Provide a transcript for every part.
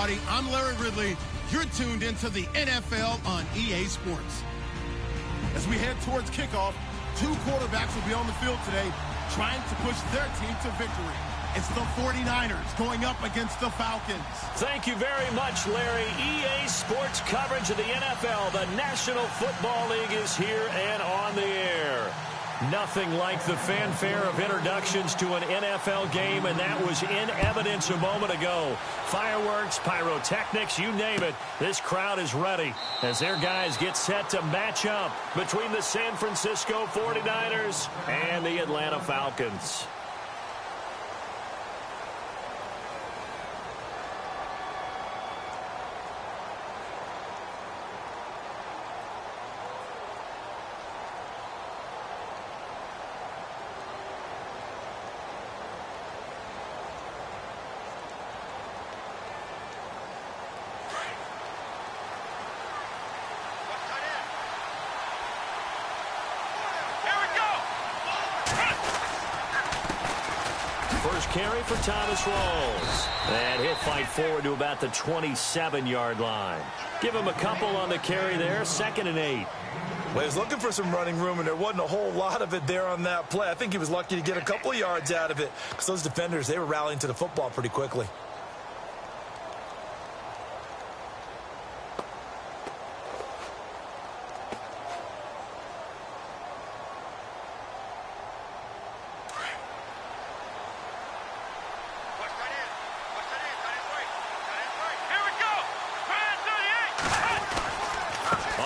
everybody. I'm Larry Ridley. You're tuned into the NFL on EA Sports. As we head towards kickoff, two quarterbacks will be on the field today trying to push their team to victory. It's the 49ers going up against the Falcons. Thank you very much, Larry. EA Sports coverage of the NFL. The National Football League is here and on the air. Nothing like the fanfare of introductions to an NFL game, and that was in evidence a moment ago. Fireworks, pyrotechnics, you name it. This crowd is ready as their guys get set to match up between the San Francisco 49ers and the Atlanta Falcons. First carry for Thomas Rawls. And he'll fight forward to about the 27-yard line. Give him a couple on the carry there. 2nd and 8. Well, he was looking for some running room, and there wasn't a whole lot of it there on that play. I think he was lucky to get a couple of yards out of it because those defenders, they were rallying to the football pretty quickly.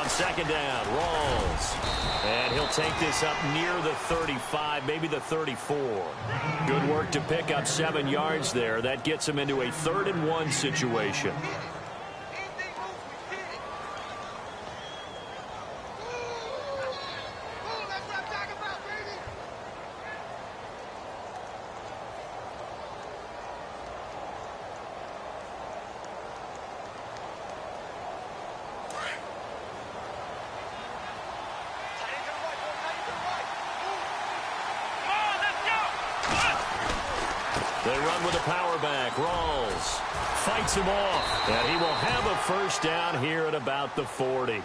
Second down, Rawls. And he'll take this up near the 35, maybe the 34. Good work to pick up 7 yards there. That gets him into a 3rd and 1 situation. They run with a power back. Rawls fights him off. And he will have a first down here at about the 40.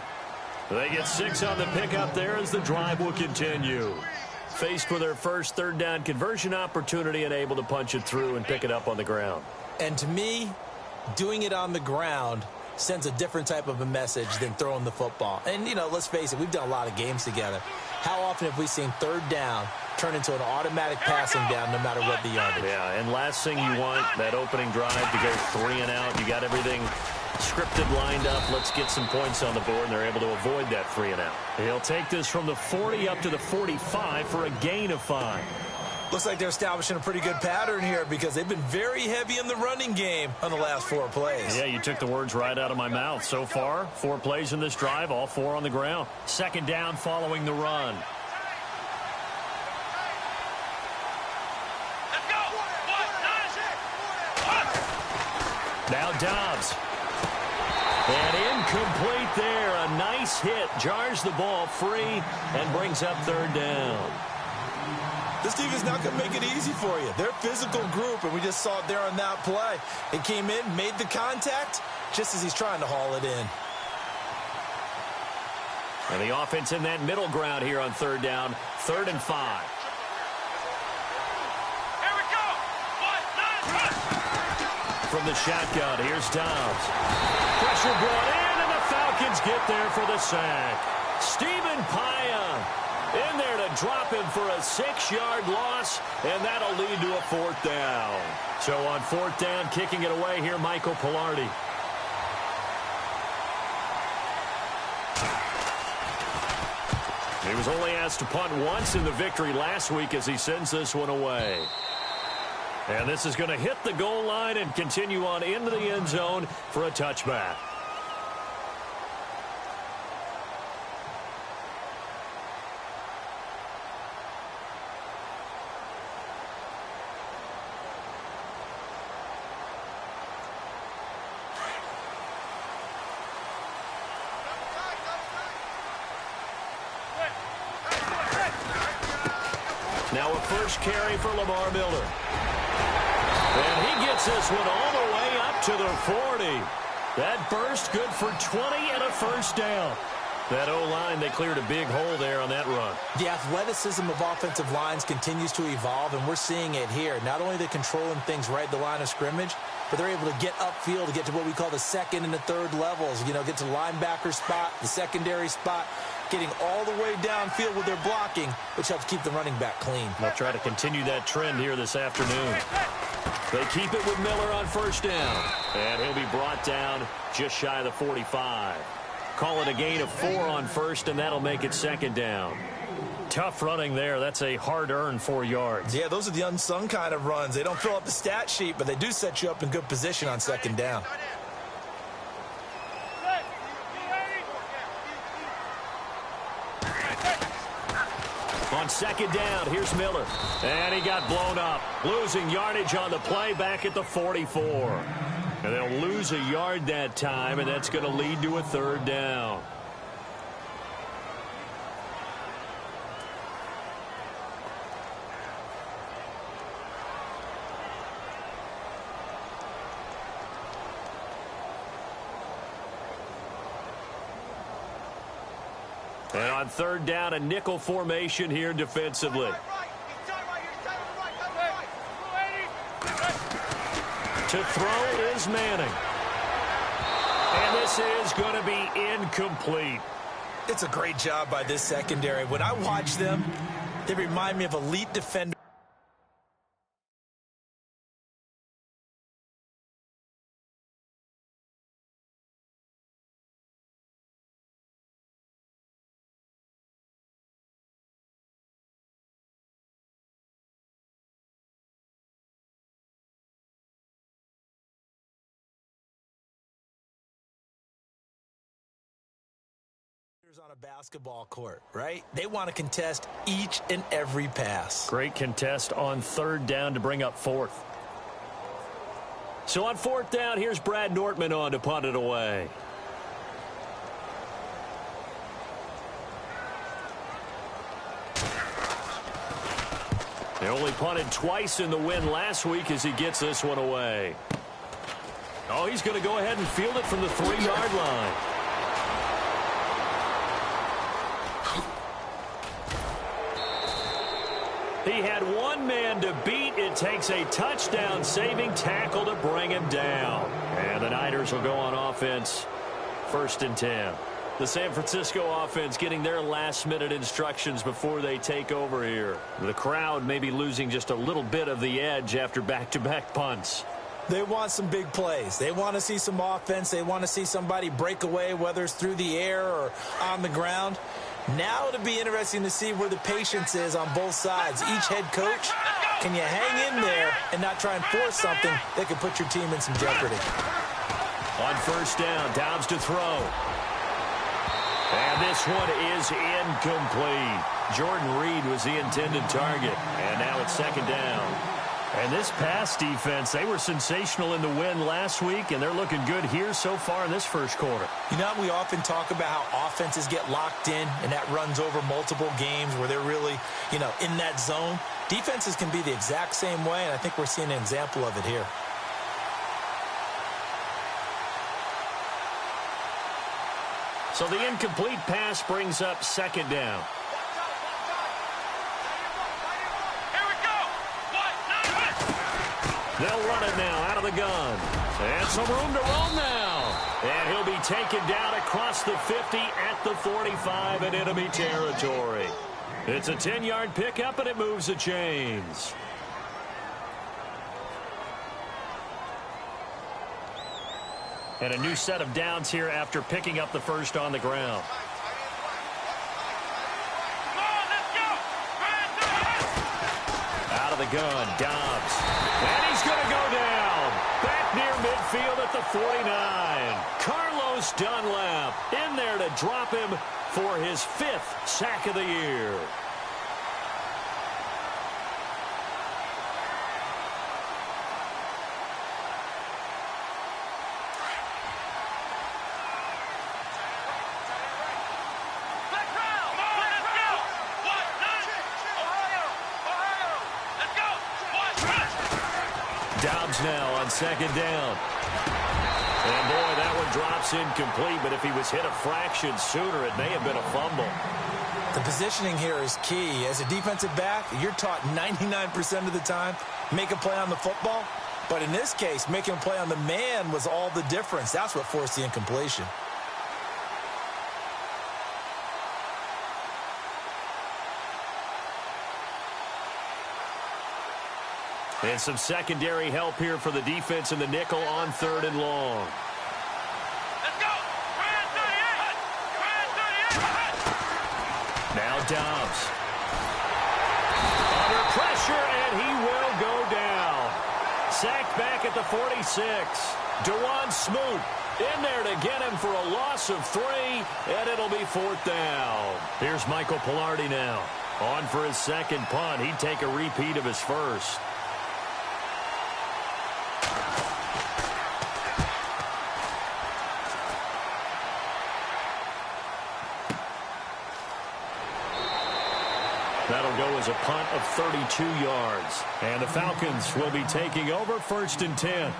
They get 6 on the pickup there as the drive will continue. Faced with their first 3rd down conversion opportunity and able to punch it through and pick it up on the ground. And to me, doing it on the ground sends a different type of a message than throwing the football. And, you know, let's face it, we've done a lot of games together. How often have we seen 3rd down turn into an automatic passing down no matter what the yardage? Yeah, and last thing you want, that opening drive to go 3 and out. You got everything scripted, lined up. Let's get some points on the board, and they're able to avoid that 3 and out. He'll take this from the 40 up to the 45 for a gain of 5. Looks like they're establishing a pretty good pattern here because they've been very heavy in the running game on the last 4 plays. Yeah, you took the words right out of my mouth. So far, 4 plays in this drive, all 4 on the ground. 2nd down following the run. Now Dobbs. And incomplete there. A nice hit. Jars the ball free and brings up 3rd down. This team is not going to make it easy for you. They're a physical group, and we just saw it there on that play. It came in, made the contact, just as he's trying to haul it in. And the offense in that middle ground here on 3rd down. 3rd and 5. Here we go. 1, 9, 1. From the shotgun, here's Dobbs. Pressure brought in, and the Falcons get there for the sack. Stephen Paya in there to drop him for a 6-yard loss, and that'll lead to a 4th down. So on 4th down, kicking it away here, Michael Pilardi. He was only asked to punt once in the victory last week as he sends this one away. And this is going to hit the goal line and continue on into the end zone for a touchback. Now a first carry for Lamar Miller. And he gets this one all the way up to the 40. That burst good for 20 and a first down. That O-line, they cleared a big hole there on that run. The athleticism of offensive lines continues to evolve, and we're seeing it here. Not only are they controlling things right at the line of scrimmage, but they're able to get upfield to get to what we call the second and the third levels. You know, get to the linebacker spot, the secondary spot, getting all the way downfield with their blocking, which helps keep the running back clean. They'll try to continue that trend here this afternoon. They keep it with Miller on first down. And he'll be brought down just shy of the 45. Call it a gain of 4 on first, and that'll make it second down. Tough running there. That's a hard-earned 4 yards. Yeah, those are the unsung kind of runs. They don't fill up the stat sheet, but they do set you up in good position on second down. On second down, here's Miller. And he got blown up. Losing yardage on the play back at the 44. And they'll lose a yard that time, and that's going to lead to a third down. And on third down, a nickel formation here defensively. To throw is Manning. And this is going to be incomplete. It's a great job by this secondary. When I watch them, they remind me of elite defenders. On a basketball court, right? They want to contest each and every pass. Great contest on third down to bring up fourth. So on fourth down, here's Brad Nortman on to punt it away. They only punted twice in the win last week as he gets this one away. Oh, he's going to go ahead and field it from the 3-yard line. He had one man to beat. It takes a touchdown-saving tackle to bring him down. And the Niners will go on offense, 1st and 10. The San Francisco offense getting their last-minute instructions before they take over here. The crowd may be losing just a little bit of the edge after back-to-back punts. They want some big plays. They want to see some offense. They want to see somebody break away, whether it's through the air or on the ground. Now it'll be interesting to see where the patience is on both sides. Each head coach, can you hang in there and not try and force something that could put your team in some jeopardy? On first down, Dobbs to throw. And this one is incomplete. Jordan Reed was the intended target. And now it's second down. And this pass defense, they were sensational in the win last week, and they're looking good here so far in this first quarter. You know, we often talk about how offenses get locked in, and that runs over multiple games where they're really, you know, in that zone. Defenses can be the exact same way, and I think we're seeing an example of it here. So the incomplete pass brings up second down. They'll run it now out of the gun. And some room to roam now. And he'll be taken down across the 50 at the 45 in enemy territory. It's a 10-yard pickup, and it moves the chains. And a new set of downs here after picking up the first on the ground. Out of the gun, Dobbs. And he's going to go down. Back near midfield at the 49. Carlos Dunlap in there to drop him for his 5th sack of the year. Dobbs Falcons now on second down. And, boy, that one drops incomplete, but if he was hit a fraction sooner, it may have been a fumble. The positioning here is key. As a defensive back, you're taught 99% of the time, make a play on the football. But in this case, making a play on the man was all the difference. That's what forced the incompletion. And some secondary help here for the defense in the nickel on 3rd and long. Let's go! Now Dobbs. Under pressure, and he will go down. Sacked back at the 46. Dewan Smoot in there to get him for a loss of 3, and it'll be 4th down. Here's Michael Pilardi now. On for his second punt. He'd take a repeat of his first. That'll go as a punt of 32 yards. And the Falcons will be taking over 1st and 10.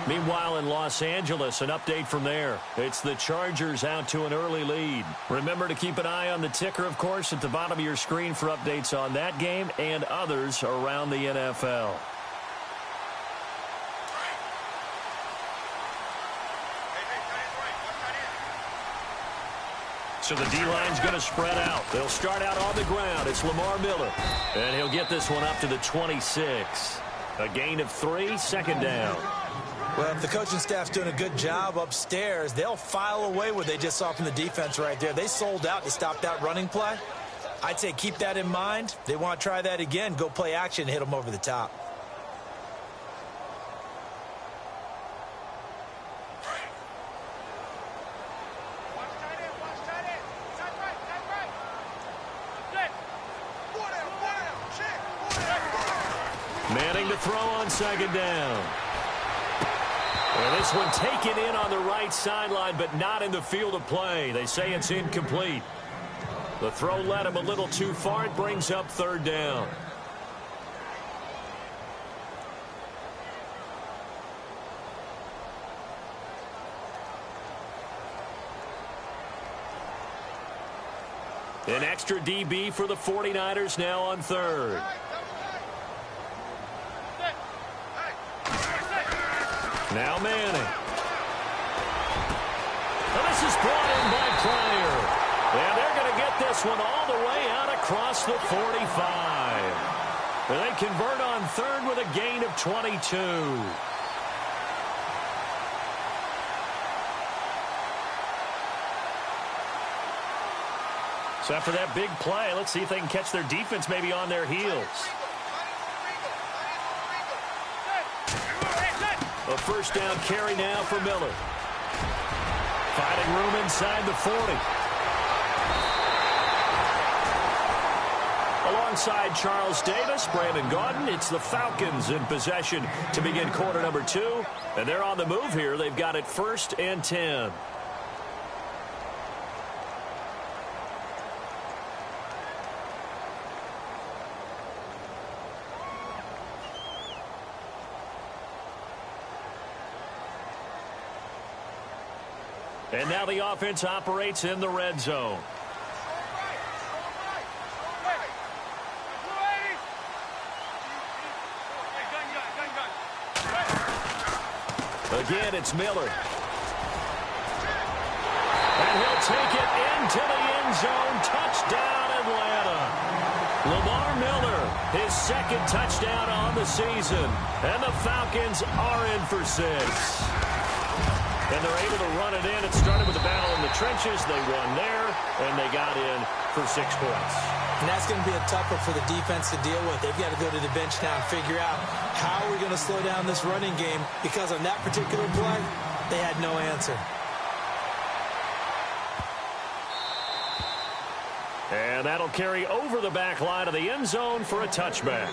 Meanwhile, in Los Angeles, an update from there. It's the Chargers out to an early lead. Remember to keep an eye on the ticker, of course, at the bottom of your screen for updates on that game and others around the NFL. So the D-line's going to spread out. They'll start out on the ground. It's Lamar Miller. And he'll get this one up to the 26. A gain of 3, 2nd down. Well, if the coaching staff's doing a good job upstairs, they'll file away what they just saw from the defense right there. They sold out to stop that running play. I'd say keep that in mind. They want to try that again. Go play action and hit them over the top. Manning to throw on 2nd down. And this one taken in on the right sideline, but not in the field of play. They say it's incomplete. The throw led him a little too far. It brings up 3rd down. An extra DB for the 49ers now on 3rd. Now Manning. And this is brought in by Pryor. And they're going to get this one all the way out across the 45. And they convert on 3rd with a gain of 22. So after that big play, let's see if they can catch their defense maybe on their heels. A 1st down carry now for Miller. Finding room inside the 40. Alongside Charles Davis, Brandon Gaudin, it's the Falcons in possession to begin quarter number 2. And they're on the move here. They've got it 1st and 10. And now the offense operates in the red zone. Again, it's Miller. And he'll take it into the end zone. Touchdown, Atlanta. Lamar Miller, his 2nd touchdown on the season. And the Falcons are in for 6. And they're able to run it in. It started with a battle in the trenches. They won there, and they got in for 6 points. And that's going to be a tough one for the defense to deal with. They've got to go to the bench now and figure out how are we going to slow down this running game, because on that particular play, they had no answer. And that'll carry over the back line of the end zone for a touchback.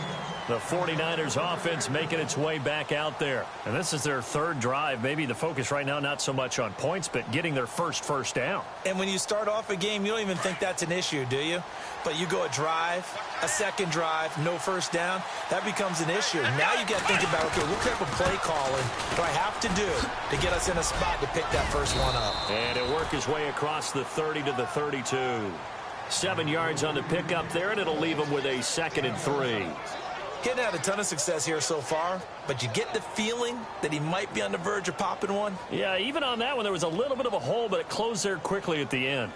The 49ers offense making its way back out there. And this is their third drive. Maybe the focus right now not so much on points, but getting their first down. And when you start off a game, you don't even think that's an issue, do you? But you go a drive, a second drive, no first down, that becomes an issue. Now you got to think about, okay, what type of play calling do I have to do to get us in a spot to pick that first one up? And he'll work his way across the 30 to the 32. 7 yards on the pickup there, and it'll leave him with a 2nd and 3. He hasn't had a ton of success here so far, but you get the feeling that he might be on the verge of popping one. Yeah, even on that one, there was a little bit of a hole, but it closed there quickly at the end.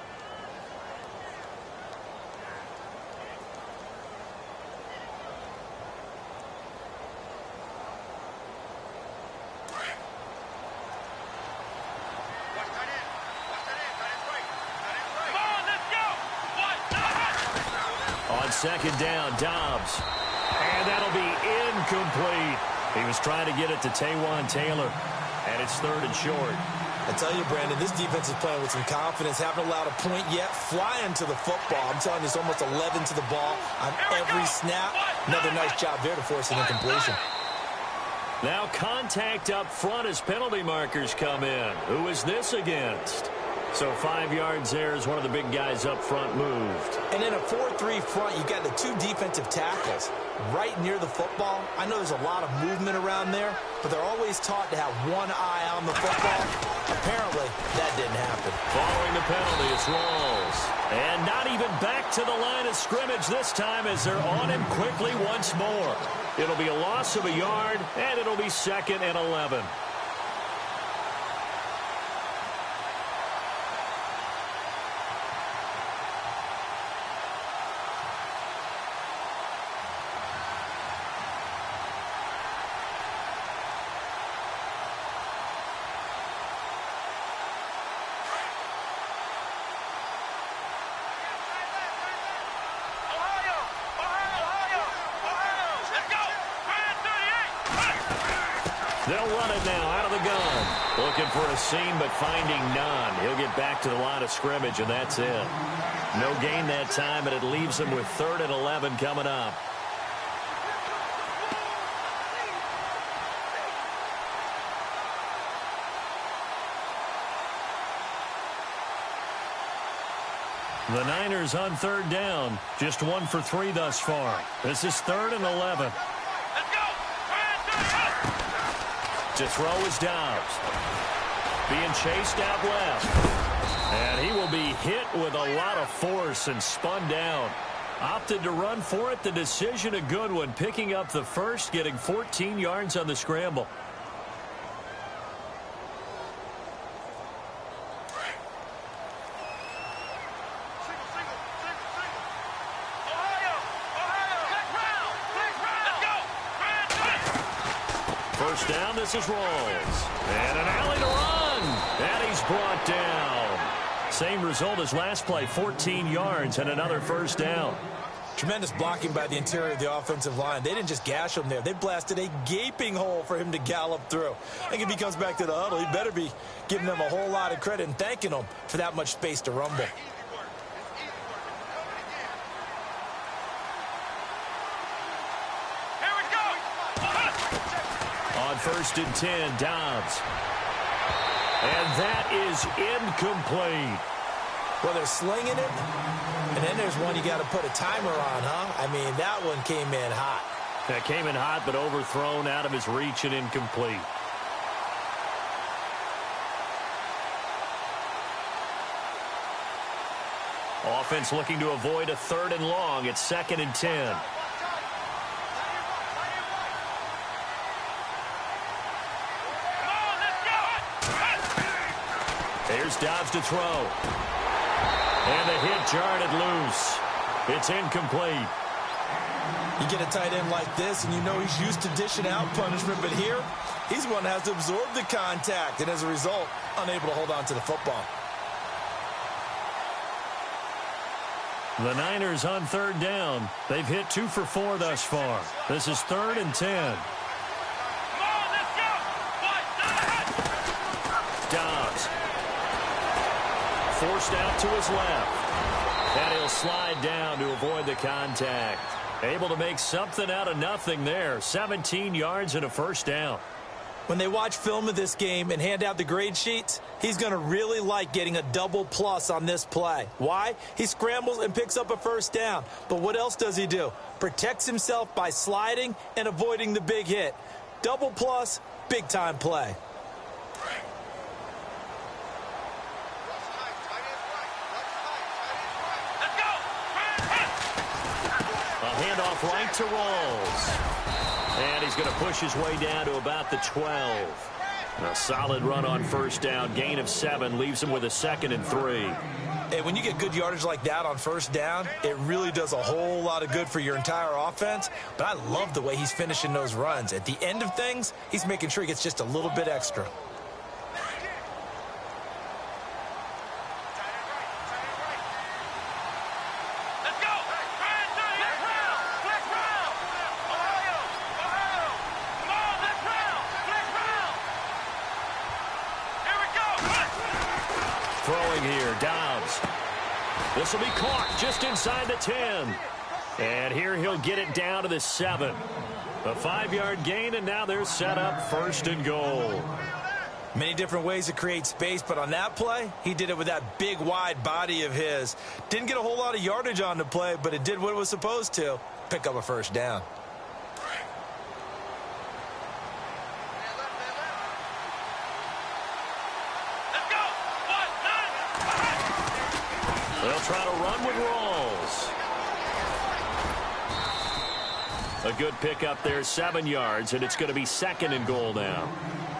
On 2nd down, Dobbs. And that'll be incomplete. He was trying to get it to Taylor. And it's 3rd and short. I tell you, Brandon, this defense is playing with some confidence. Haven't allowed a point yet. Flying to the football. I'm telling you, it's almost 11 to the ball on every snap. Another nice job there to force an incompletion. Now contact up front as penalty markers come in. Who is this against? So 5 yards there as one of the big guys up front moved. And in a 4-3 front, you got the 2 defensive tackles right near the football. I know there's a lot of movement around there, but they're always taught to have one eye on the football. Apparently, that didn't happen. Following the penalty, it's Rawls. And not even back to the line of scrimmage this time as they're on him quickly once more. It'll be a loss of a yard, and it'll be 2nd and 11. They'll run it now out of the gun. Looking for a seam, but finding none. He'll get back to the line of scrimmage, and that's it. No gain that time, and it leaves him with 3rd and 11 coming up. The Niners on 3rd down. Just 1 for 3 thus far. This is 3rd and 11. To throw is Dobbs. Being chased out left. And he will be hit with a lot of force and spun down. Opted to run for it. The decision a good one. Picking up the first, getting 14 yards on the scramble. First down, this is Rawls. And an alley to run. And he's brought down. Same result as last play, 14 yards and another first down. Tremendous blocking by the interior of the offensive line. They didn't just gash him there. They blasted a gaping hole for him to gallop through. I think if he comes back to the huddle, he better be giving them a whole lot of credit and thanking them for that much space to rumble. On 1st and 10, Dobbs. And that is incomplete. Well, they're slinging it, and then there's one you got to put a timer on, huh? I mean, that one came in hot. That came in hot, but overthrown, out of his reach and incomplete. Offense looking to avoid a 3rd and long. It's 2nd and 10. Here's Dobbs to throw. And the hit jarred it loose. It's incomplete. You get a tight end like this, and you know he's used to dishing out punishment, but here, he's the one that has to absorb the contact, and as a result, unable to hold on to the football. The Niners on 3rd down. They've hit 2 for 4 thus far. This is 3rd and 10. Dobbs. Forced out to his left. And he'll slide down to avoid the contact. Able to make something out of nothing there. 17 yards and a first down. When they watch film of this game and hand out the grade sheets, he's going to really like getting a double plus on this play. Why? He scrambles and picks up a first down. But what else does he do? Protects himself by sliding and avoiding the big hit. Double plus, big-time play. Handoff right to Rawls. And he's going to push his way down to about the 12. A solid run on first down. Gain of 7 leaves him with a 2nd and 3. Hey, when you get good yardage like that on first down, it really does a whole lot of good for your entire offense. But I love the way he's finishing those runs. At the end of things, he's making sure he gets just a little bit extra. Throwing here, Dobbs. This will be caught just inside the 10. And here he'll get it down to the 7. A 5-yard gain, and now they're set up 1st and goal. Many different ways to create space, but on that play, he did it with that big, wide body of his. Didn't get a whole lot of yardage on the play, but it did what it was supposed to. Pick up a first down. They'll try to run with Rawls. A good pickup there, 7 yards, and it's going to be 2nd and goal now.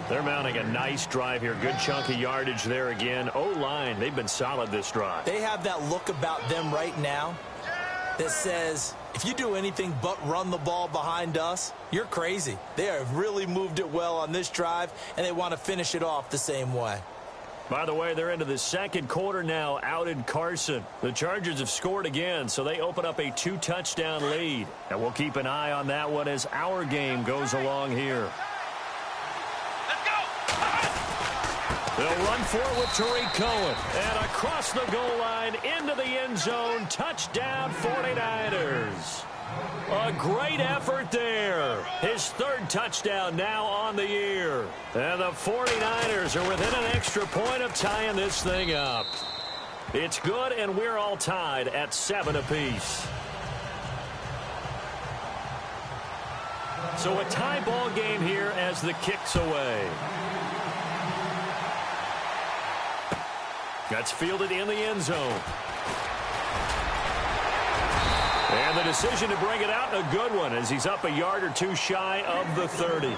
They're mounting a nice drive here. Good chunk of yardage there again. O-line, they've been solid this drive. They have that look about them right now that says, if you do anything but run the ball behind us, you're crazy. They have really moved it well on this drive, and they want to finish it off the same way. By the way, they're into the 2nd quarter now out in Carson. The Chargers have scored again, so they open up a 2-touchdown lead. And we'll keep an eye on that one as our game goes along here. They'll run for it with Tariq Cohen. And across the goal line into the end zone. Touchdown 49ers. A great effort there. His 3rd touchdown now on the year. And the 49ers are within an extra point of tying this thing up. It's good, and we're all tied at 7 apiece. So a tie ball game here as the kick's away. That's fielded in the end zone. And the decision to bring it out, a good one, as he's up a yard or 2 shy of the 30.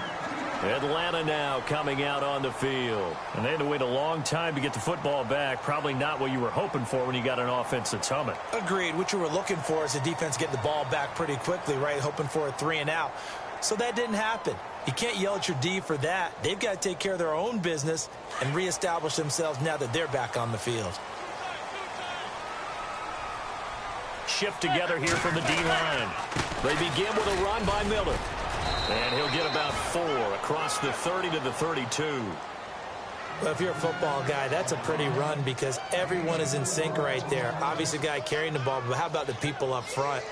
Atlanta now coming out on the field. And they had to wait a long time to get the football back. Probably not what you were hoping for when you got an offense that's humming. Agreed. What you were looking for is the defense getting the ball back pretty quickly, right? Hoping for a 3 and out. So that didn't happen. You can't yell at your D for that. They've got to take care of their own business and reestablish themselves now that they're back on the field. Shift together here from the D-line. They begin with a run by Miller. And he'll get about 4 across the 30 to the 32. Well, if you're a football guy, that's a pretty run because everyone is in sync right there. Obviously, the guy carrying the ball, but how about the people up front?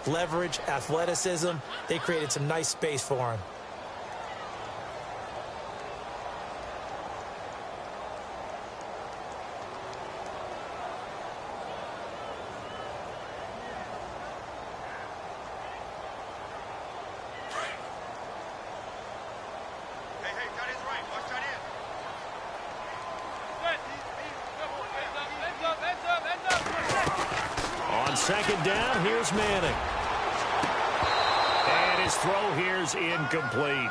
Leverage, athleticism, they created some nice space for him. Second down, here's Manning. And his throw here's incomplete.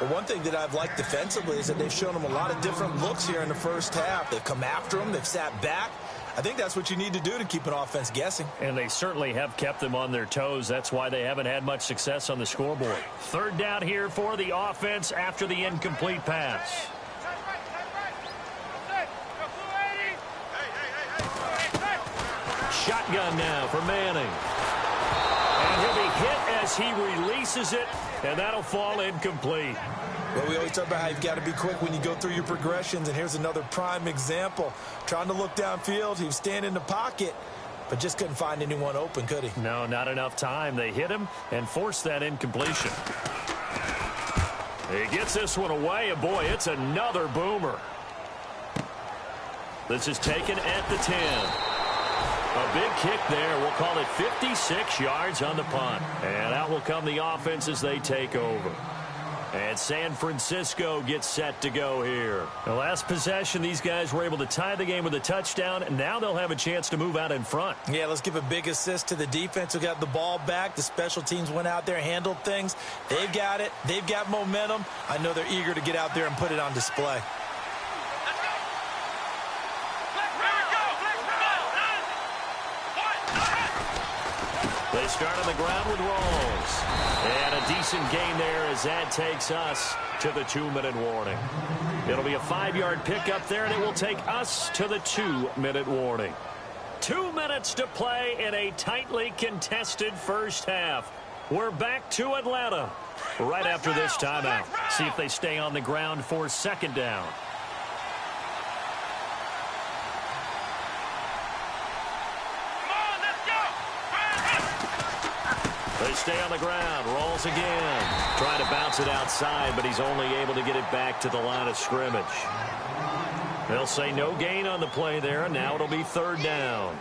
Well, one thing that I've liked defensively is that they've shown him a lot of different looks here in the first half. They've come after him. They've sat back. I think that's what you need to do to keep an offense guessing. And they certainly have kept them on their toes. That's why they haven't had much success on the scoreboard. 3rd down here for the offense after the incomplete pass. Shotgun now for Manning. And he'll be hit as he releases it, and that'll fall incomplete. Well, we always talk about how you've got to be quick when you go through your progressions, and here's another prime example. Trying to look downfield, he was standing in the pocket, but just couldn't find anyone open, could he? No, not enough time. They hit him and forced that incompletion. He gets this one away, and boy, it's another boomer. This is taken at the 10. A big kick there. We'll call it 56 yards on the punt. And out will come the offense as they take over. And San Francisco gets set to go here. The last possession, these guys were able to tie the game with a touchdown, and now they'll have a chance to move out in front. Yeah, let's give a big assist to the defense who got the ball back. The special teams went out there and handled things. They've got it. They've got momentum. I know they're eager to get out there and put it on display. They start on the ground with Rolls. And a decent gain there as that takes us to the 2-minute warning. It'll be a 5-yard pickup there, and it will take us to the 2-minute warning. 2 minutes to play in a tightly contested first half. We're back to Atlanta right after this timeout. See if they stay on the ground for second down. They stay on the ground. Rolls again. Trying to bounce it outside, but he's only able to get it back to the line of scrimmage. They'll say no gain on the play there, and now it'll be third down.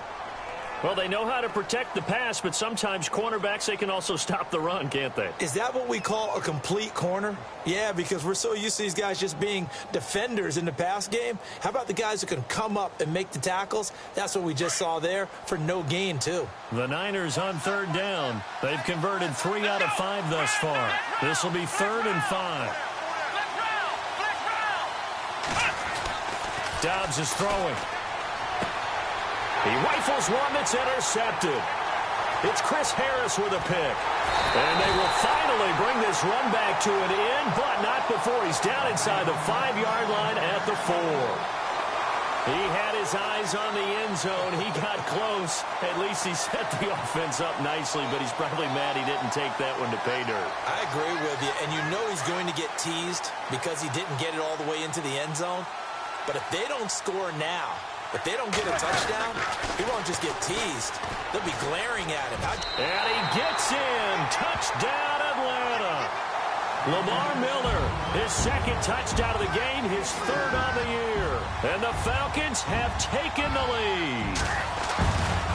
Well, they know how to protect the pass, but sometimes cornerbacks, they can also stop the run, can't they? Is that what we call a complete corner? Yeah, because we're so used to these guys just being defenders in the pass game. How about the guys who can come up and make the tackles? That's what we just saw there for no gain, too. The Niners on third down. They've converted 3 out of 5 thus far. This will be 3rd and 5. Dobbs is throwing. He rifles one that's intercepted. It's Chris Harris with a pick. And they will finally bring this run back to an end, but not before he's down inside the 5-yard line at the 4. He had his eyes on the end zone. He got close. At least he set the offense up nicely, but he's probably mad he didn't take that one to pay dirt. I agree with you, and you know he's going to get teased because he didn't get it all the way into the end zone. But if they don't score now, if they don't get a touchdown, he won't just get teased. They'll be glaring at him. And he gets in. Touchdown, Atlanta. Lamar Miller, his second touchdown of the game, his 3rd on the year. And the Falcons have taken the lead.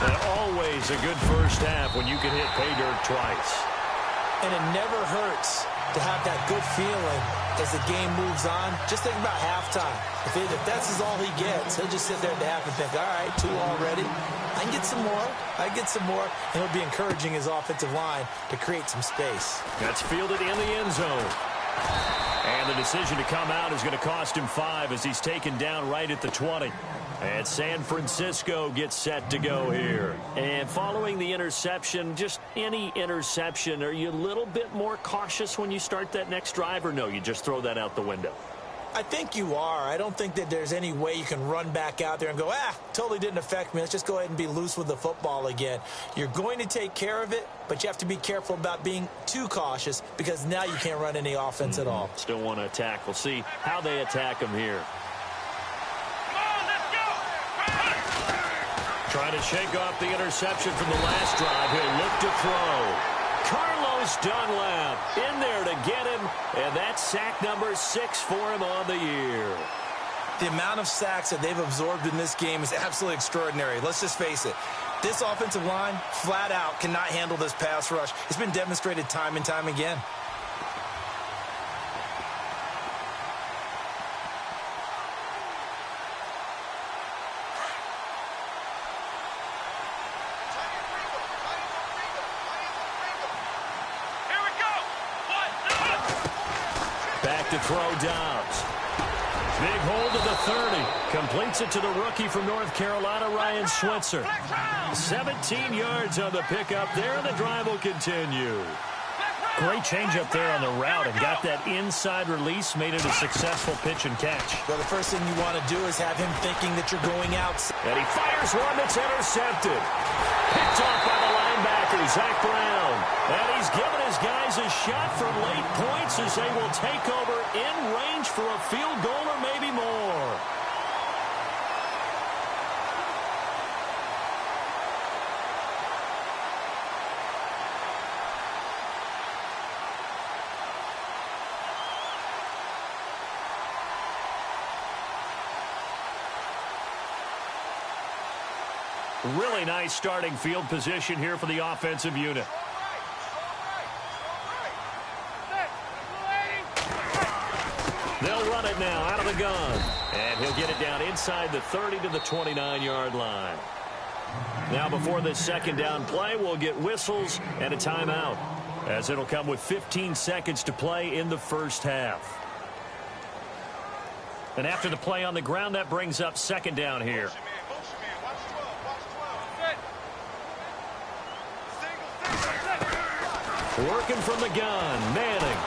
And always a good first half when you can hit pay dirt twice. And it never hurts to have that good feeling as the game moves on. Just think about halftime. If that's all he gets, he'll just sit there at the half and think, all right, 2 already. I can get some more. I can get some more. And he'll be encouraging his offensive line to create some space. That's fielded in the end zone. And the decision to come out is going to cost him 5 as he's taken down right at the 20. And San Francisco gets set to go here. And following the interception, just any interception, are you a little bit more cautious when you start that next drive, or no, you just throw that out the window? I think you are. I don't think that there's any way you can run back out there and go, totally didn't affect me. Let's just go ahead and be loose with the football again. You're going to take care of it, but you have to be careful about being too cautious because now you can't run any offense at all. Still want to attack. We'll see how they attack him here. Trying to shake off the interception from the last drive. He'll look to throw. Carlos Dunlap in there to get him, and that's sack number 6 for him on the year. The amount of sacks that they've absorbed in this game is absolutely extraordinary. Let's just face it. This offensive line, flat out, cannot handle this pass rush. It's been demonstrated time and time again. To throw Dobbs. Big hold of the 30. Completes it to the rookie from North Carolina, Ryan Switzer. 17 yards on the pickup there, and the drive will continue. Great change up there on the route and got that inside release, made it a successful pitch and catch. Well, the first thing you want to do is have him thinking that you're going out. And he fires one that's intercepted. Picked off by the linebacker, Zach Brown. And he's given his guys a shot for late points as they will take over in range for a field goal or maybe more. Really nice starting field position here for the offensive unit. They'll run it now out of the gun. And he'll get it down inside the 30 to the 29-yard line. Now before this second down play, we'll get whistles and a timeout, as it'll come with 15 seconds to play in the first half. And after the play on the ground, that brings up second down here. Working from the gun, Manning.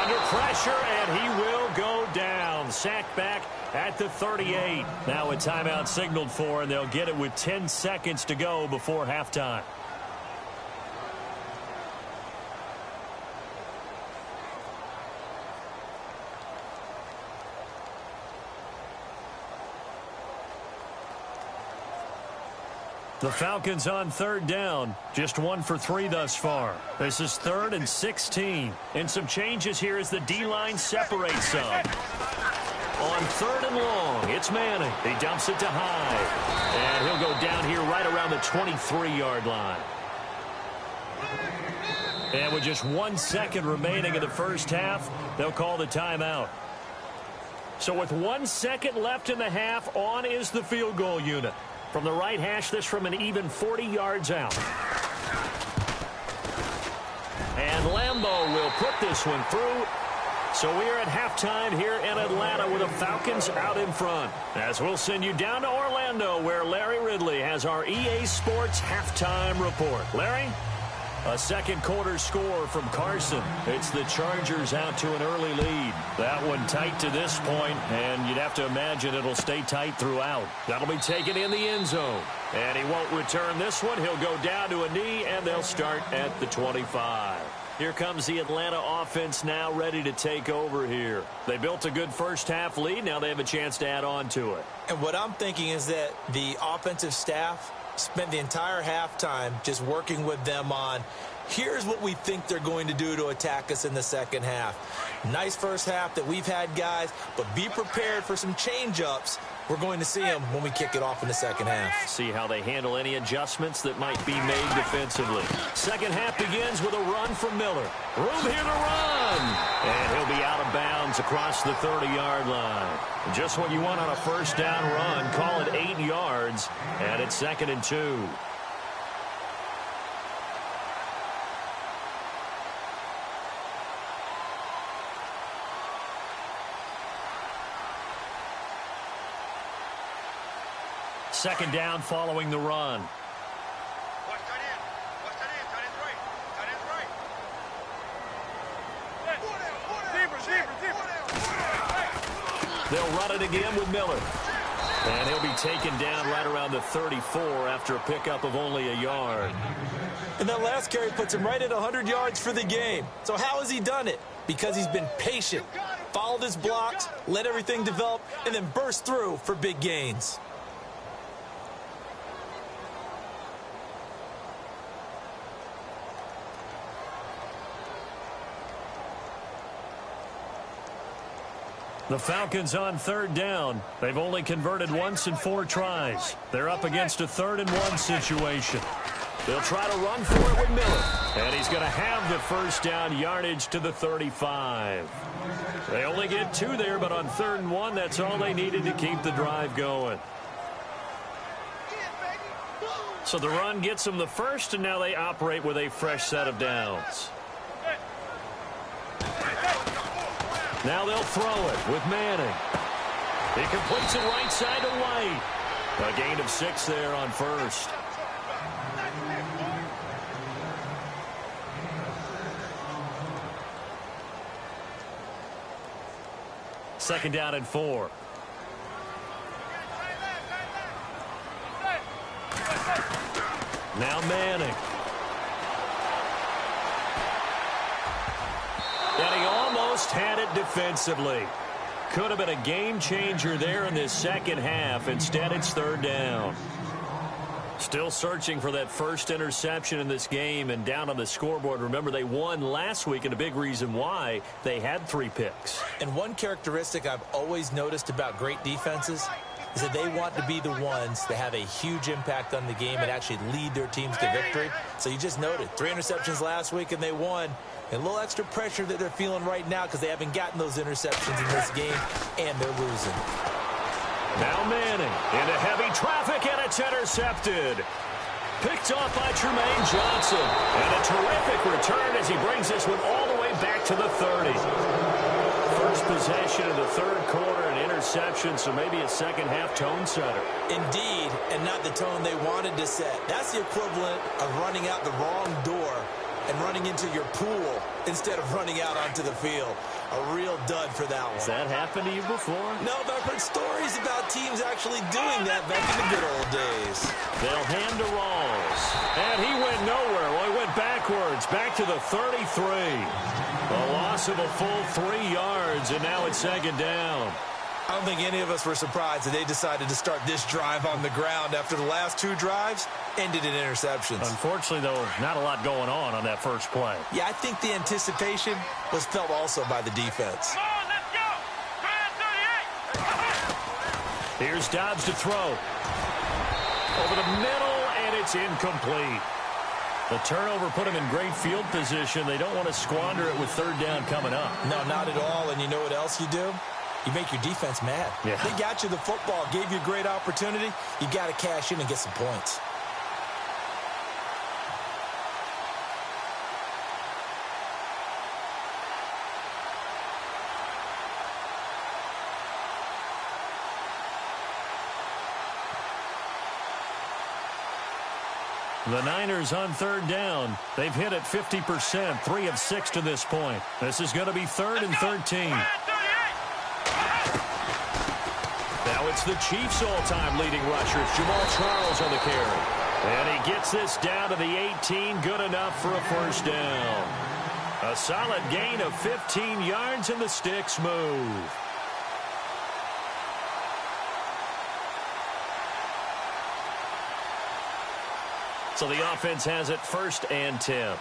Under pressure, and he will go down. Sacked back at the 38. Now a timeout signaled for, and they'll get it with 10 seconds to go before halftime. The Falcons on third down, just 1 for 3 thus far. This is 3rd and 16. And some changes here as the D-line separates some. On 3rd and long, it's Manning. He dumps it to Hyde. And he'll go down here right around the 23-yard line. And with just 1 second remaining in the first half, they'll call the timeout. So with 1 second left in the half, on is the field goal unit. From the right hash, this from an even 40 yards out. And Lambeau will put this one through. So we are at halftime here in Atlanta with the Falcons out in front. As we'll send you down to Orlando, where Larry Ridley has our EA Sports halftime report. Larry? A second quarter score from Carson. It's the Chargers out to an early lead. That one tight to this point, and you'd have to imagine it'll stay tight throughout. That'll be taken in the end zone. And he won't return this one. He'll go down to a knee, and they'll start at the 25. Here comes the Atlanta offense now ready to take over here. They built a good first half lead. Now they have a chance to add on to it. And what I'm thinking is that the offensive staff spent the entire halftime just working with them on, here's what we think they're going to do to attack us in the second half. Nice first half that we've had, guys, but be prepared for some change-ups. We're going to see them when we kick it off in the second half. See how they handle any adjustments that might be made defensively. Second half begins with a run from Miller. Room here to run. And he'll be out of bounds across the 30-yard line. Just what you want on a first down run. Call it 8 yards. And it's 2nd and 2. Second down following the run. Watch tight end. Watch tight end. Tight end's right. Tight end's right. Zebra. They'll run it again with Miller. And he'll be taken down right around the 34 after a pickup of only a yard. And that last carry puts him right at 100 yards for the game. So how has he done it? Because he's been patient, followed his blocks, let everything develop, and then burst through for big gains. The Falcons on third down. They've only converted once in 4 tries. They're up against a 3rd and 1 situation. They'll try to run for it with Miller. And he's going to have the first down yardage to the 35. They only get 2 there, but on 3rd and 1, that's all they needed to keep the drive going. So the run gets them the first, and now they operate with a fresh set of downs. Now they'll throw it with Manning. He completes it right side to White. A gain of 6 there on first. Second down and 4. Now Manning. And he almost had it defensively. Could have been a game changer there in this second half. Instead, it's 3rd down. Still searching for that first interception in this game and down on the scoreboard. Remember, they won last week, and a big reason why they had 3 picks. And one characteristic I've always noticed about great defenses, is that they want to be the ones that have a huge impact on the game and actually lead their teams to victory. So you just noted 3 interceptions last week and they won. And a little extra pressure that they're feeling right now because they haven't gotten those interceptions in this game, and they're losing. Now Manning into heavy traffic, and it's intercepted. Picked off by Tremaine Johnson. And a terrific return as he brings this one all the way back to the 30. First possession of the third quarter, an interception, so maybe a second-half tone setter. Indeed, and not the tone they wanted to set. That's the equivalent of running out the wrong door and running into your pool instead of running out onto the field. A real dud for that one. Has that happened to you before? No, but I've heard stories about teams actually doing that back in the good old days. They'll hand to Rawls. And he went nowhere. Well, he went backwards, back to the 33. A loss of a full 3 yards, and now it's second down. I don't think any of us were surprised that they decided to start this drive on the ground after the last 2 drives ended in interceptions. Unfortunately, though, not a lot going on that first play. Yeah, I think the anticipation was felt also by the defense. Come on, let's go. Grand 38. Here's Dobbs to throw. Over the middle, and it's incomplete. The turnover put him in great field position. They don't want to squander it with third down coming up. No, not at all. And you know what else you do? You make your defense mad. Yeah. They got you the football, gave you a great opportunity. You got to cash in and get some points. The Niners on third down. They've hit it 50%, 3 of 6 to this point. This is going to be 3rd and 13. Now it's the Chiefs' all-time leading rushers. Jamal Charles on the carry. And he gets this down to the 18, good enough for a first down. A solid gain of 15 yards, and the sticks move. So the offense has it 1st and 10.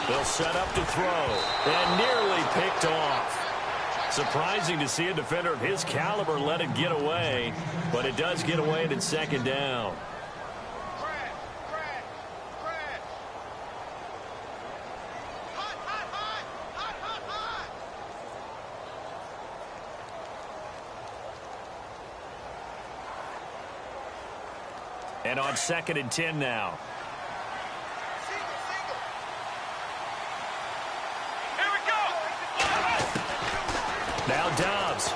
They'll set up to throw, and nearly picked off. Surprising to see a defender of his caliber let it get away, but it does get away, and it's second down. And on 2nd and 10 now. Here we go. Now Dobbs.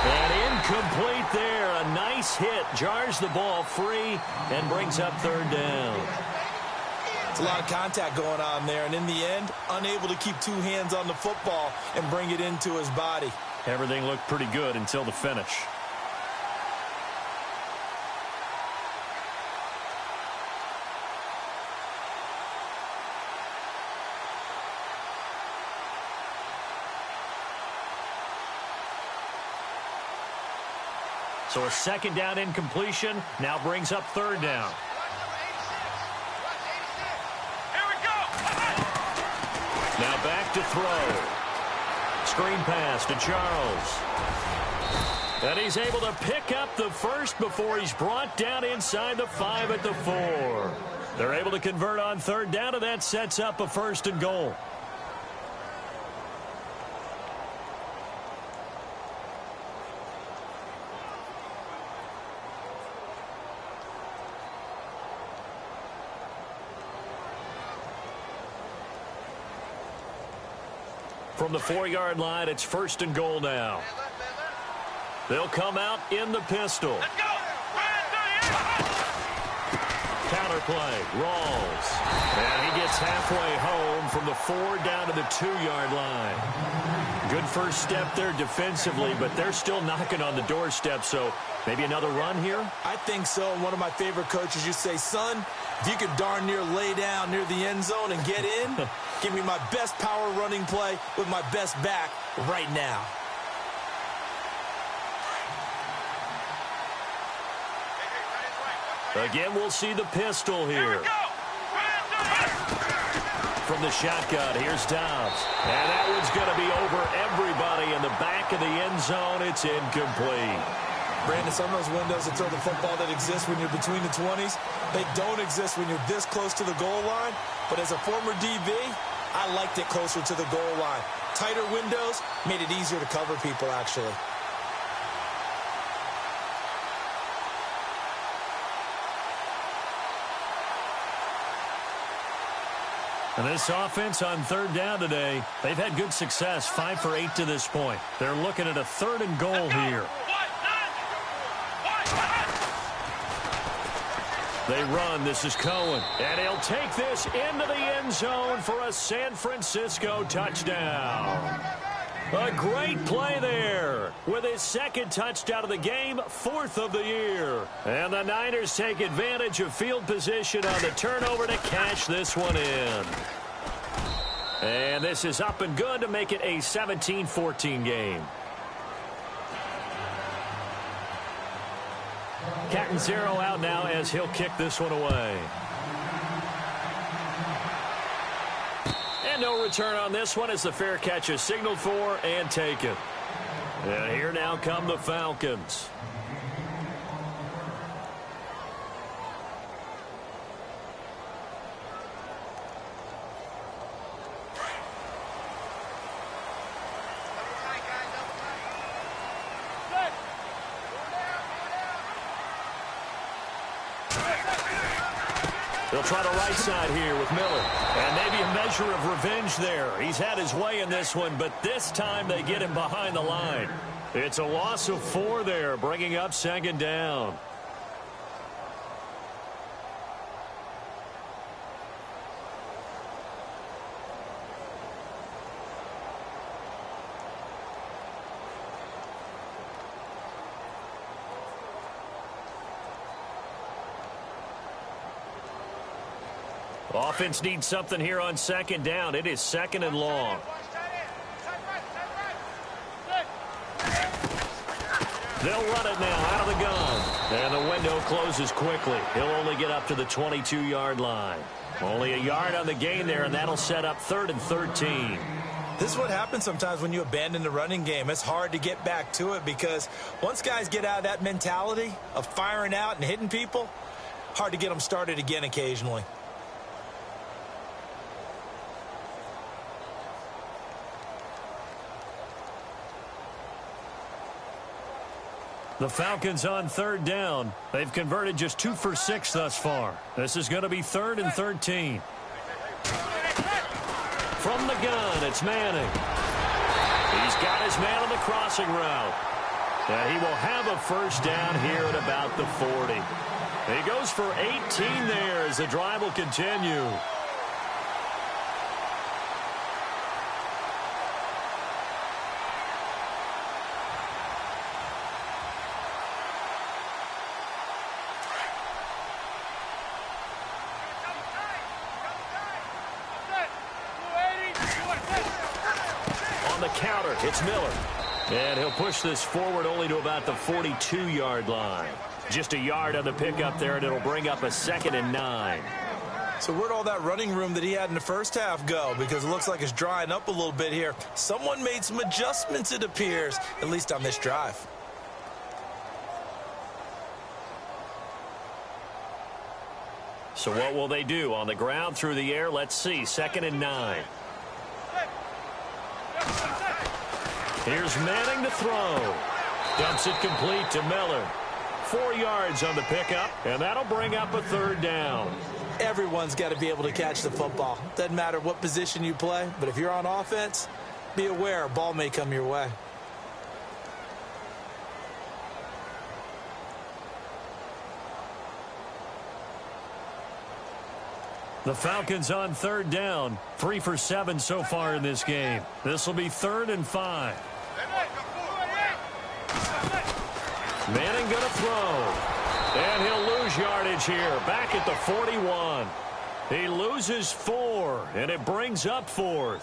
And incomplete there. A nice hit. Jars the ball free and brings up 3rd down. It's a lot of contact going on there, and in the end, unable to keep 2 hands on the football and bring it into his body. Everything looked pretty good until the finish. So a 2nd down incompletion now brings up 3rd down. Here we go. Now back to throw. Screen pass to Charles. And he's able to pick up the first before he's brought down inside the 5 at the 4. They're able to convert on 3rd down, and that sets up a 1st and goal. From the 4-yard line, it's 1st and goal now. They'll come out in the pistol. Let's go. Grand 38. Counter play, Rawls. And he gets halfway home from the 4 down to the 2-yard line. Good first step there defensively, but they're still knocking on the doorstep, so maybe another run here? I think so. One of my favorite coaches, you say, son, if you could darn near lay down near the end zone and get in, give me my best power running play with my best back right now. Again, we'll see the pistol here. From the shotgun, here's Dobbs. And that one's going to be over everybody in the back of the end zone. It's incomplete. Brandon, some of those windows to throw the football that exist when you're between the 20s, they don't exist when you're this close to the goal line. But as a former DB, I liked it closer to the goal line. Tighter windows made it easier to cover people, actually. And this offense on third down today, they've had good success, 5 for 8 to this point. They're looking at a 3rd and goal here. They run. This is Cohen. And he'll take this into the end zone for a San Francisco touchdown. A great play there with his 2nd touchdown of the game, 4th of the year. And the Niners take advantage of field position on the turnover to cash this one in. And this is up and good to make it a 17-14 game. Catanzaro out now as he'll kick this one away. And no return on this one as the fair catch is signaled for and taken. And here now come the Falcons. They'll try the right side here with Miller. And maybe a measure of revenge there. He's had his way in this one, but this time they get him behind the line. It's a loss of 4 there, bringing up 2nd down. Offense needs something here on 2nd down. It is 2nd and long. They'll run it now out of the gun. And the window closes quickly. He'll only get up to the 22-yard line. Only a yard on the gain there, and that'll set up 3rd and 13. This is what happens sometimes when you abandon the running game. It's hard to get back to it because once guys get out of that mentality of firing out and hitting people, hard to get them started again occasionally. The Falcons on 3rd down. They've converted just 2 for 6 thus far. This is going to be 3rd and 13. From the gun, it's Manning. He's got his man on the crossing route. And he will have a 1st down here at about the 40. He goes for 18 there as the drive will continue. Counter, it's Miller. And he'll push this forward only to about the 42-yard line. Just a yard on the pickup there, and it'll bring up a 2nd and 9. So where'd all that running room that he had in the first half go? Because it looks like it's drying up a little bit here. Someone made some adjustments, it appears, at least on this drive. So what will they do? On the ground, through the air, let's see. 2nd and 9. Here's Manning to throw. Dumps it complete to Miller. 4 yards on the pickup, and that'll bring up a 3rd down. Everyone's got to be able to catch the football. Doesn't matter what position you play, but if you're on offense, be aware a ball may come your way. The Falcons on 3rd down. 3 for 7 so far in this game. This will be 3rd and 5. Manning going to throw. And he'll lose yardage here. Back at the 41. He loses 4, and it brings up 4th.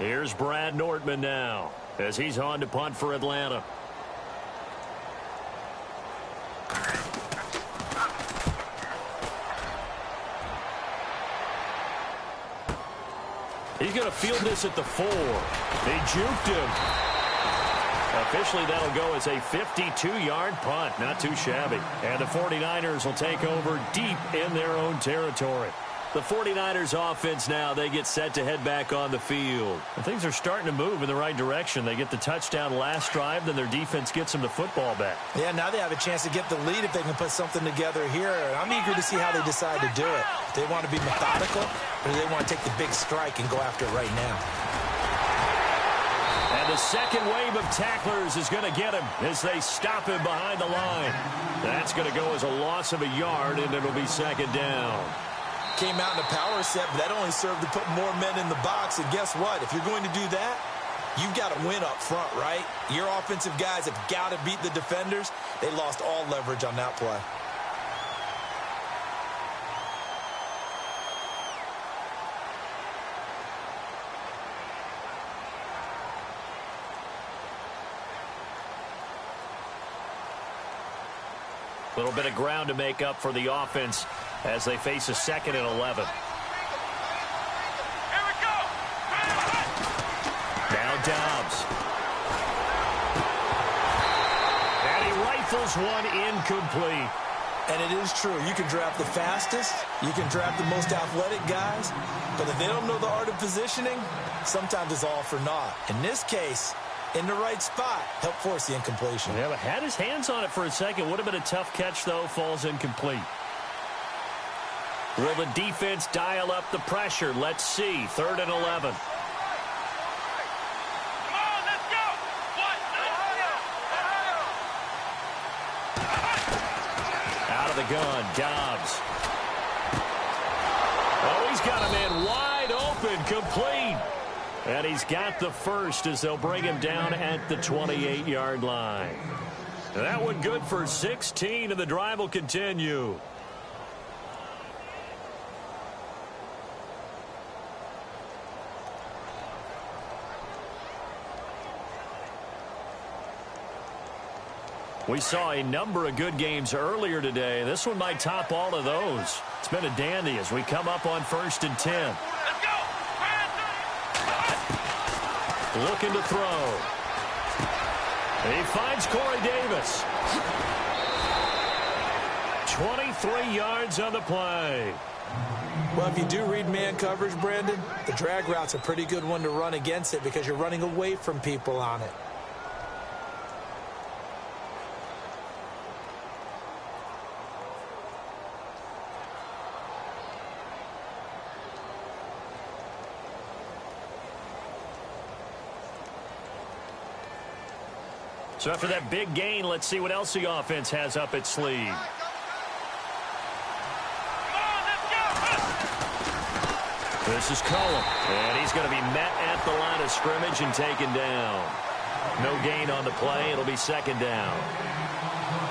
Here's Brad Nortman now as he's on to punt for Atlanta. He's going to field this at the 4. They juked him. Officially, that'll go as a 52-yard punt. Not too shabby. And the 49ers will take over deep in their own territory. The 49ers offense now, they get set to head back on the field. And things are starting to move in the right direction. They get the touchdown last drive, then their defense gets them the football back. Yeah, now they have a chance to get the lead if they can put something together here. I'm eager to see how they decide to do it. Do they want to be methodical, or do they want to take the big strike and go after it right now? And the second wave of tacklers is going to get him as they stop him behind the line. That's going to go as a loss of a yard, and it'll be second down. Came out in a power set, but that only served to put more men in the box. And guess what? If you're going to do that, you've got to win up front, right? Your offensive guys have got to beat the defenders. They lost all leverage on that play. A little bit of ground to make up for the offense as they face a 2nd and 11. Here we go. Now Dobbs. And he rifles one incomplete. And it is true. You can draft the fastest. You can draft the most athletic guys. But if they don't know the art of positioning, sometimes it's all for naught. In this case, in the right spot, help force the incompletion. Yeah, but had his hands on it for a second. Would have been a tough catch, though. Falls incomplete. Will the defense dial up the pressure? Let's see. 3rd and 11. Come on, let's go. Out of the gun, Dobbs. Oh, he's got a man wide open, complete. And he's got the first as they'll bring him down at the 28-yard line. That one good for 16, and the drive will continue. We saw a number of good games earlier today. This one might top all of those. It's been a dandy as we come up on 1st and 10. Let's go. Looking to throw. He finds Corey Davis. 23 yards on the play. Well, if you do read man coverage, Brandon, the drag route's a pretty good one to run against it because you're running away from people on it. So after that big gain, let's see what else the offense has up its sleeve. This is Cullum, and he's going to be met at the line of scrimmage and taken down. No gain on the play. It'll be 2nd down.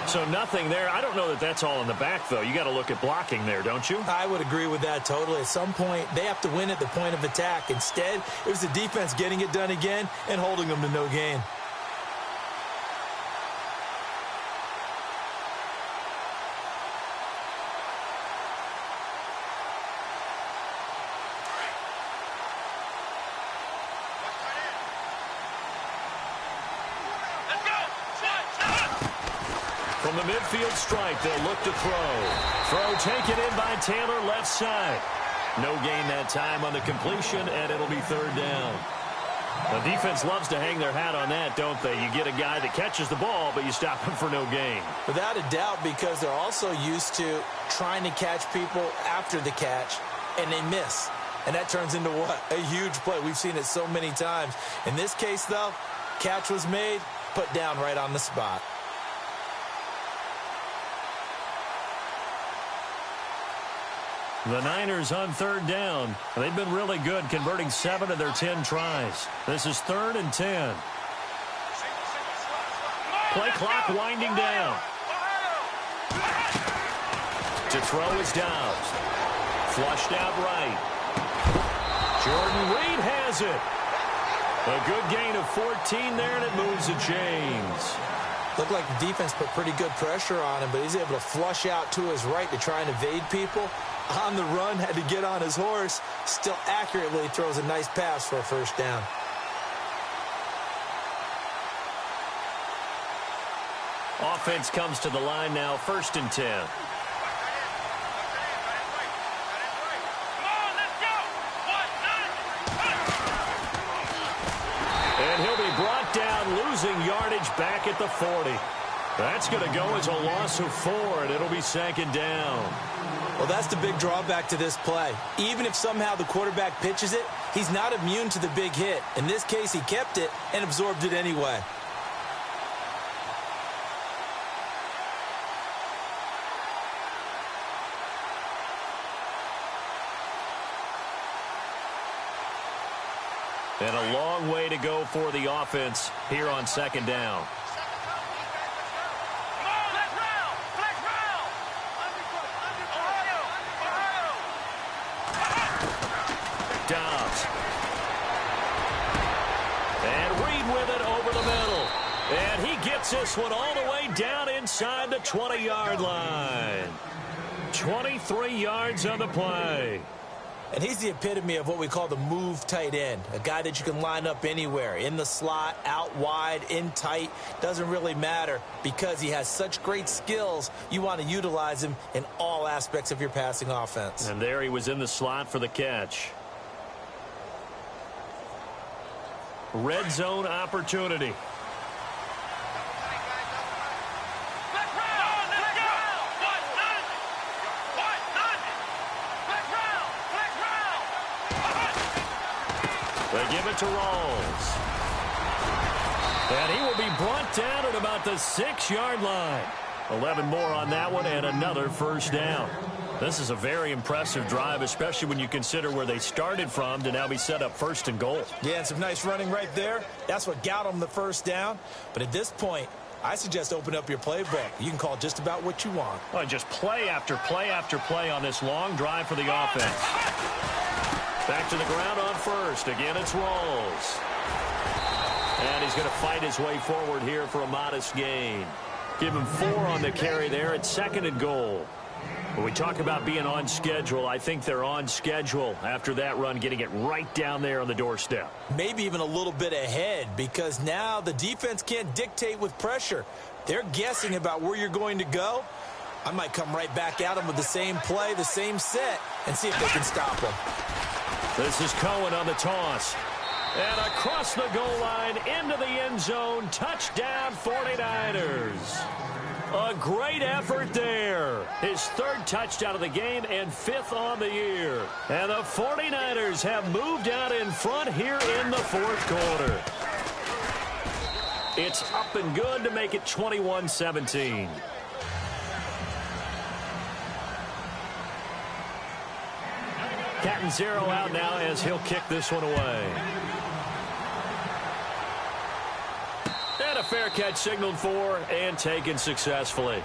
So nothing there. I don't know that that's all in the back, though. You got to look at blocking there, don't you? I would agree with that totally. At some point, they have to win at the point of attack. Instead, it was the defense getting it done again and holding them to no gain. From the midfield stripe, they'll look to throw. Throw taken in by Taylor, left side. No gain that time on the completion, and it'll be 3rd down. The defense loves to hang their hat on that, don't they? You get a guy that catches the ball, but you stop him for no gain. Without a doubt, because they're also used to trying to catch people after the catch, and they miss. And that turns into what? A huge play. We've seen it so many times. In this case, though, catch was made, put down right on the spot. The Niners on 3rd down. They've been really good, converting 7 of their 10 tries. This is 3rd and 10. Play clock winding down. To throw is Dobbs. Flushed out right. Jordan Reed has it. A good gain of 14 there, and it moves the chains. Looked like the defense put pretty good pressure on him, but he's able to flush out to his right to try and evade people. On the run, had to get on his horse. Still accurately throws a nice pass for a first down. Offense comes to the line now, 1st and 10. And he'll be brought down, losing yardage back at the 40. That's going to go as a loss of 4, and it'll be 2nd down. Well, that's the big drawback to this play. Even if somehow the quarterback pitches it, he's not immune to the big hit. In this case, he kept it and absorbed it anyway. And a long way to go for the offense here on 2nd down. Dobbs. And Reed with it over the middle. And he gets this one all the way down inside the 20-yard line. 23 yards on the play. And he's the epitome of what we call the move tight end, a guy that you can line up anywhere, in the slot, out wide, in tight, doesn't really matter because he has such great skills. You want to utilize him in all aspects of your passing offense. And there he was in the slot for the catch. Red zone opportunity. They give it to Rawls. And he will be brought down at about the 6-yard line. 11 more on that one and another first down. This is a very impressive drive, especially when you consider where they started from to now be set up 1st and goal. Yeah, and some nice running right there. That's what got them the first down. But at this point, I suggest open up your playbook. You can call just about what you want. Oh, just play after play after play on this long drive for the offense. Back to the ground on 1st. Again, it's Rawls. And he's going to fight his way forward here for a modest gain. Give him 4 on the carry there at 2nd and goal. When we talk about being on schedule, I think they're on schedule after that run, getting it right down there on the doorstep. Maybe even a little bit ahead because now the defense can't dictate with pressure. They're guessing about where you're going to go. I might come right back at them with the same play, the same set, and see if they can stop them. This is Cohen on the toss. And across the goal line, into the end zone, touchdown 49ers. A great effort there. His 3rd touchdown of the game and 5th on the year. And the 49ers have moved out in front here in the 4th quarter. It's up and good to make it 21-17. Catanzaro out now as he'll kick this one away. And a fair catch signaled for and taken successfully.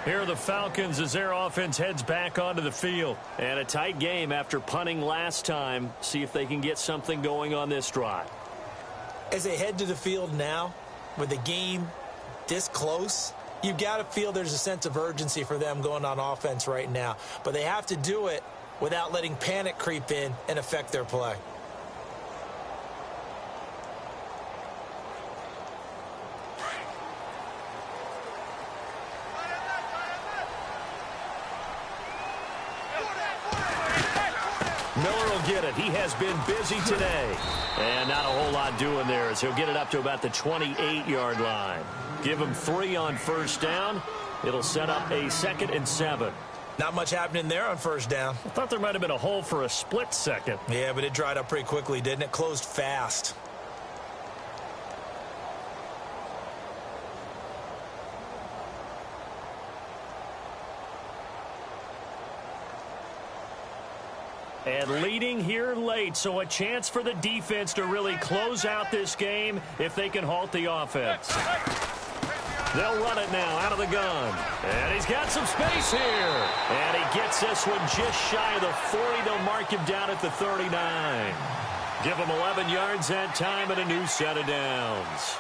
Here are the Falcons as their offense heads back onto the field. And a tight game after punting last time. See if they can get something going on this drive. As they head to the field now, with the game this close, you've got to feel there's a sense of urgency for them going on offense right now. But they have to do it without letting panic creep in and affect their play. Miller will get it. He has been busy today. And not a whole lot doing there as he'll get it up to about the 28-yard line. Give him 3 on 1st down. It'll set up a 2nd and 7. Not much happening there on 1st down. I thought there might have been a hole for a split second. Yeah, but it dried up pretty quickly, didn't it? Closed fast. And leading here late, so a chance for the defense to really close out this game if they can halt the offense. They'll run it now out of the gun. And he's got some space here. And he gets this one just shy of the 40. They'll mark him down at the 39. Give them 11 yards that time and a new set of downs.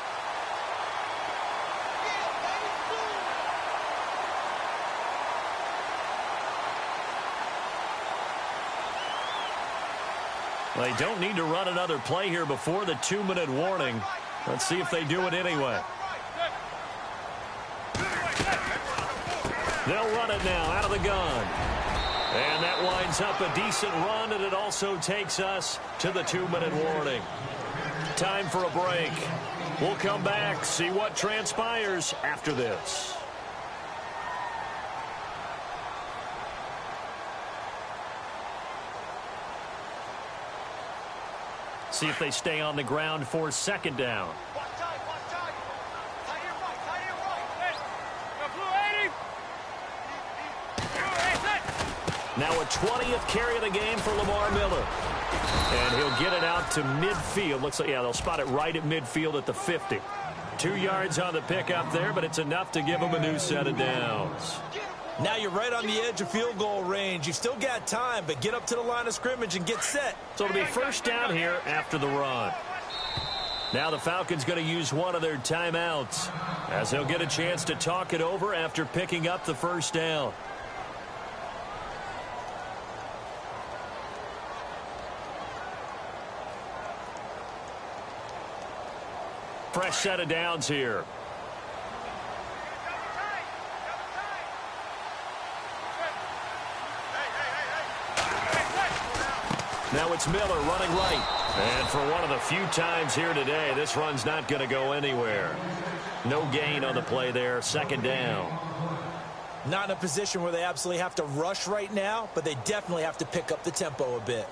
They don't need to run another play here before the 2-minute warning. Let's see if they do it anyway. They'll run it now out of the gun. And that winds up a decent run, and it also takes us to the 2-minute warning. Time for a break. We'll come back, see what transpires after this. See if they stay on the ground for second down. Now a 20th carry of the game for Lamar Miller. And he'll get it out to midfield. Looks like, yeah, they'll spot it right at midfield at the 50. 2 yards on the pickup there, but it's enough to give them a new set of downs. Now you're right on the edge of field goal range. You've still got time, but get up to the line of scrimmage and get set. So it'll be first down here after the run. Now the Falcons going to use one of their timeouts as they'll get a chance to talk it over after picking up the first down. Fresh set of downs here. Now it's Miller running right. And for one of the few times here today, this run's not going to go anywhere. No gain on the play there. Second down. Not in a position where they absolutely have to rush right now, but they definitely have to pick up the tempo a bit.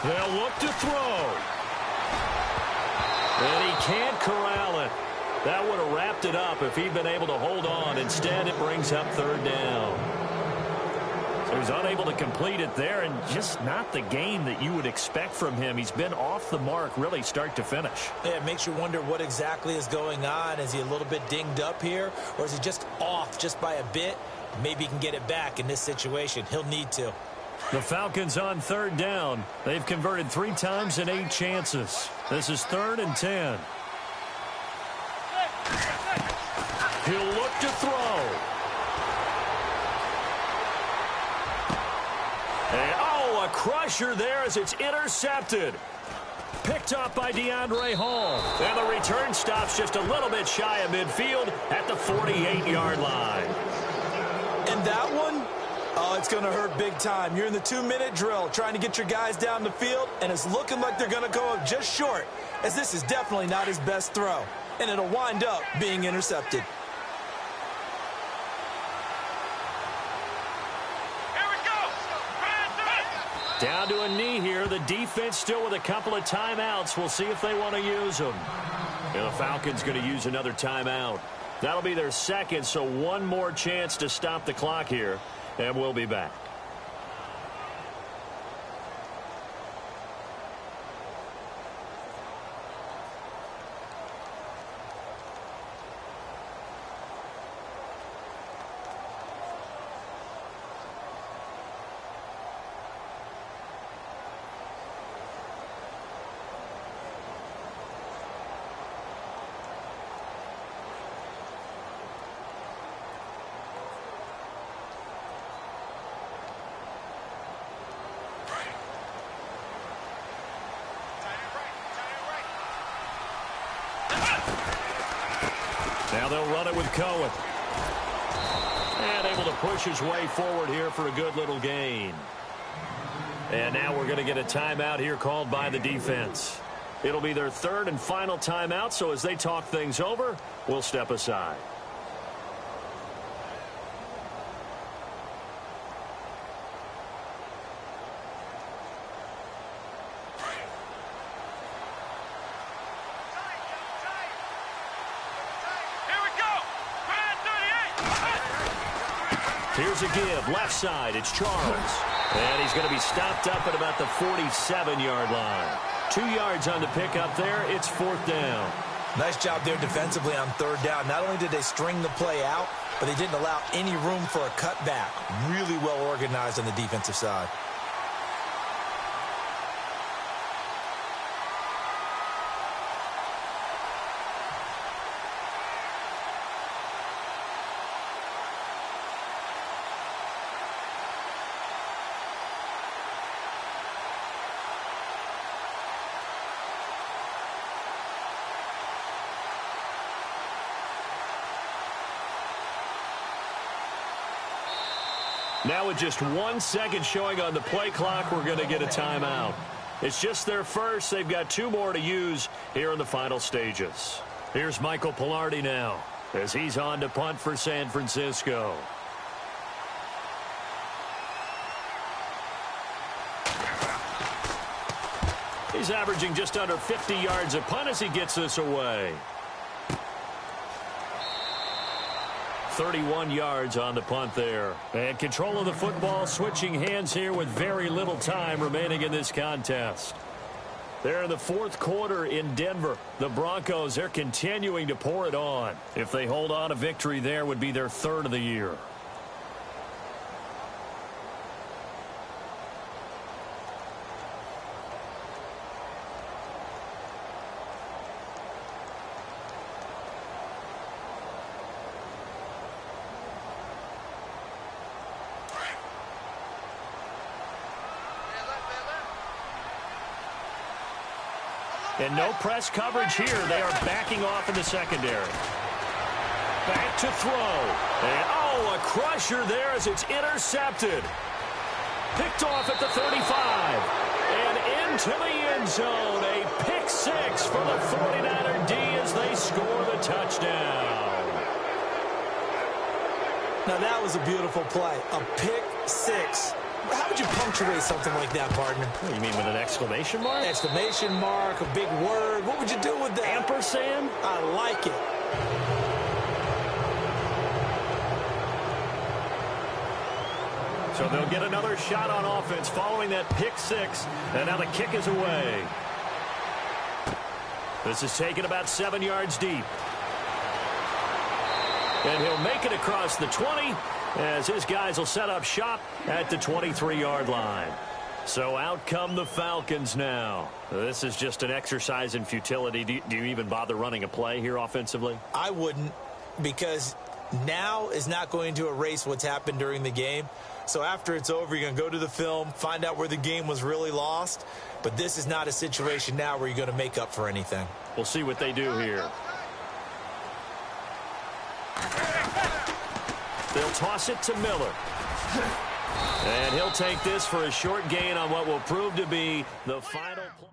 They'll look to throw. And he can't corral it. That would have wrapped it up if he'd been able to hold on. Instead, it brings up third down. So he's unable to complete it there, and just not the game that you would expect from him. He's been off the mark really start to finish. Yeah, it makes you wonder what exactly is going on. Is he a little bit dinged up here, or is he just off just by a bit? Maybe he can get it back in this situation. He'll need to. The Falcons on third down. They've converted 3 times in 8 chances. This is 3rd and 10. He'll look to throw. And, oh, a crusher there as it's intercepted. Picked up by DeAndre Hall. And the return stops just a little bit shy of midfield at the 48-yard line. And that one? Oh, it's going to hurt big time. You're in the 2-minute drill trying to get your guys down the field, and it's looking like they're going to go up just short, as this is definitely not his best throw, and it'll wind up being intercepted. Here we go. Down to a knee here. The defense still with a couple of timeouts. We'll see if they want to use them. And the Falcons going to use another timeout. That'll be their second, so one more chance to stop the clock here. And we'll be back. Now they'll run it with Cohen. And able to push his way forward here for a good little gain. And now we're going to get a timeout here called by the defense. It'll be their 3rd and final timeout, so as they talk things over, we'll step aside. Here's a give. Left side, it's Charles. And he's going to be stopped up at about the 47-yard line. 2 yards on the pickup there. It's 4th down. Nice job there defensively on third down. Not only did they string the play out, but they didn't allow any room for a cutback. Really well organized on the defensive side. Now with just 1 second showing on the play clock, we're going to get a timeout. It's just their first. They've got 2 more to use here in the final stages. Here's Michael Pilardi now as he's on to punt for San Francisco. He's averaging just under 50 yards a punt as he gets this away. 31 yards on the punt there. And control of the football, switching hands here with very little time remaining in this contest. They're in the 4th quarter in Denver. The Broncos, they're continuing to pour it on. If they hold on, a victory there would be their 3rd of the year. And no press coverage here. They are backing off in the secondary. Back to throw. And, oh, a crusher there as it's intercepted. Picked off at the 35. And into the end zone. A pick 6 for the 49er D as they score the touchdown. Now, that was a beautiful play. A pick 6. How would you punctuate something like that, partner? What, you mean with an exclamation mark? Exclamation mark, a big word. What would you do with that? Ampersand? I like it. So they'll get another shot on offense following that pick 6. And now the kick is away. This is taken about 7 yards deep. And he'll make it across the 20 as his guys will set up shop at the 23-yard line. So out come the Falcons now. This is just an exercise in futility. Do you even bother running a play here offensively? I wouldn't, because now is not going to erase what's happened during the game. So after it's over, you're going to go to the film, find out where the game was really lost. But this is not a situation now where you're going to make up for anything. We'll see what they do here. They'll toss it to Miller. And he'll take this for a short gain on what will prove to be the final play.